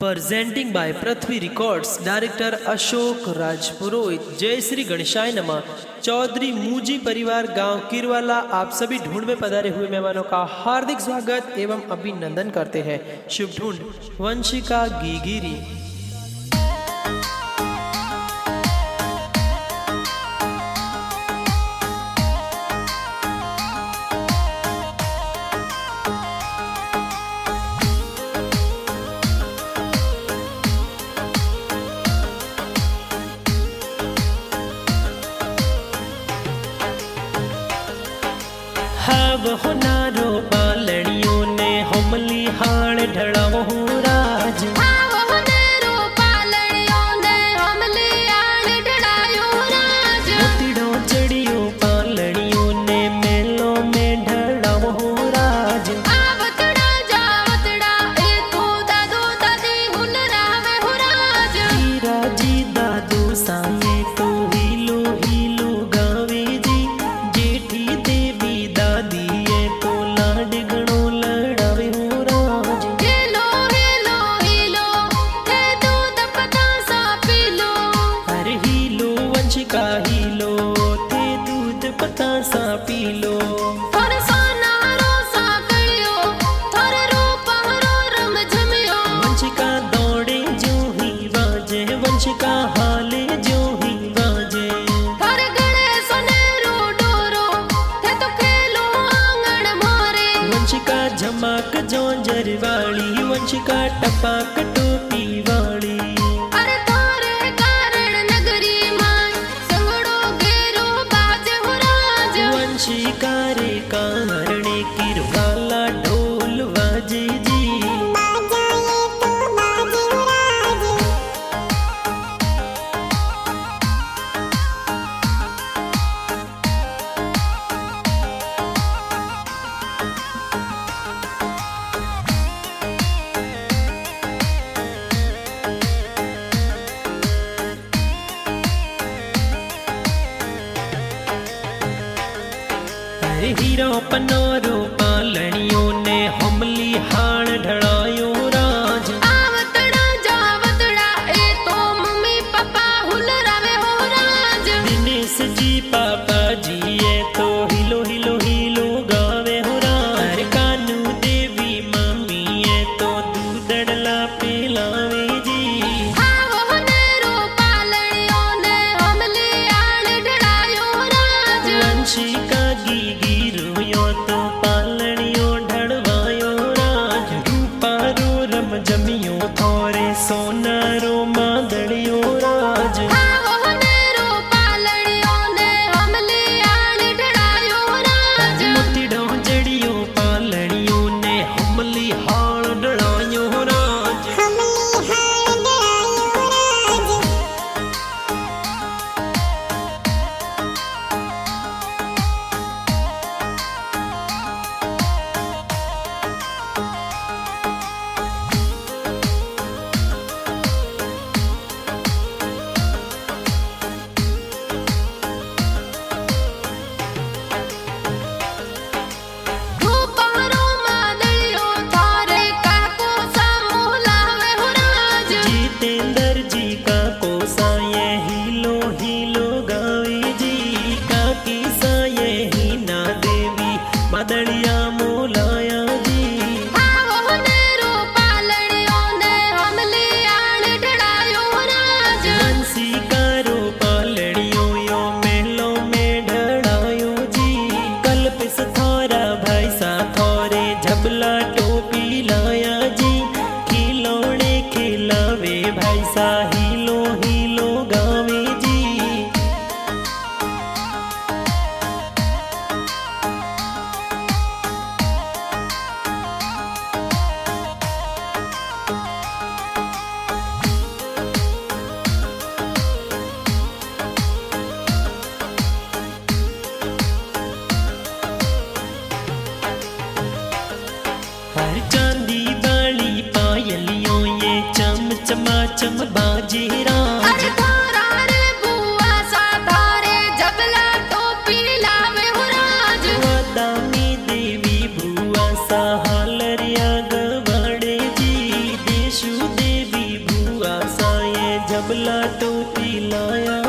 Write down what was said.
Presenting by Prithvi Records, Director Ashok Rajpurohit। जय श्री गणेशाय नमः। चौधरी मूजी परिवार गांव किरवाला आप सभी ढूंढ में पधारे हुए मेहमानों का हार्दिक स्वागत एवं अभिनंदन करते हैं। शुभ ढूंढ वंशिका गीगिरी। हाव होनारो पालड़ियों ने हमली हाण ढड़ाओ राज। हाव होनारो पालड़ियों ने हमली हाण ढड़ायो राज। मोतीड़ो चढ़ियो पालड़ियों ने मेलो में ढड़ाओ राज। आवतड़ा जावतड़ा ए तो दादो दादी हुन रावे हो राज। हीरा जी दादू साये तो हीलो हीलो गावे जी। जेठी देवी दादी है तो लाड गणो लड़ावे हो राज। हेलो हेलो हेलो हे दूध पता सा पी लो। अरे हीलो वंशिका हीलो ते दूध पता सा पी लो। थोर सोना रोसा कड़ियो थोर रूप हरो रम झमियो। वंशिका दौड़े जो ही बाजे वंशिका हाले जो ही बाजे। थोर गणे सुनेरो डोरो थे तो खेलो आंगण मोरे। वंशिका झमाक जोंजर वाली वंशिका टपाक टोपी वाली। अरे थारे कारण नगरी मां संगड़ो घेरो बाजे हो राज। वंशिका रे कारणे किरवाला ढोल वाजे जी। अरे हीरो पनोरो पालड़ियों ने हमली हाण ढड़ायो राज। आवतड़ा जावतड़ा ए तो मम्मी पापा हुल रावे हो राज। दिनेश जी पापा जी ये तो हिलो हिलो हिलो गावे हो राज। अरे कानू देवी मम्मी ये तो दूधड़ला पिलावे जी। हाव होनेरो पालड़ियों ने हमली आण ढड़ायो राज। वंशिका गीगिरो यो तो पालड़ियों ढड़वायो राज। रूपारो रम जमियो थोरे सोनारो मादड़ियो राज। हाव होनेरो पालड़ियों ने हमली आण ढड़ायो राज। मोतीड़ो जड़ियो पालड़ियों ने हमली हाण ढड़ायो राज। रूपहरो मादलियो थारे काको सा मोलावे हो राज। जितेंद्र जी का कोसा ये हीलो हीलो गावे जी। काकी सा ये हीना देवी मादड़िया मोलाया जी। हाव होनेरो पालड़ियों ने हमली आण ढड़ायो राज। वंशिकारो पालड़ियों यो मेलो में ढड़ायो जी। कल्पिस थोरा भाई सा थोरे झबला टोपी लाया जी। खिलौने खिलावे भाई सा हीलो हीलो गावे जी। हर चांदी वाली पायलियों ये चम चमाचम बाजे राज। अरे थारा रे बुआ सा थारे जबला टोपी लावे हो राज। वादामी देवी बुआ सा हालरिया गवाड़े जी। देशु देवी जबला टोपी लाया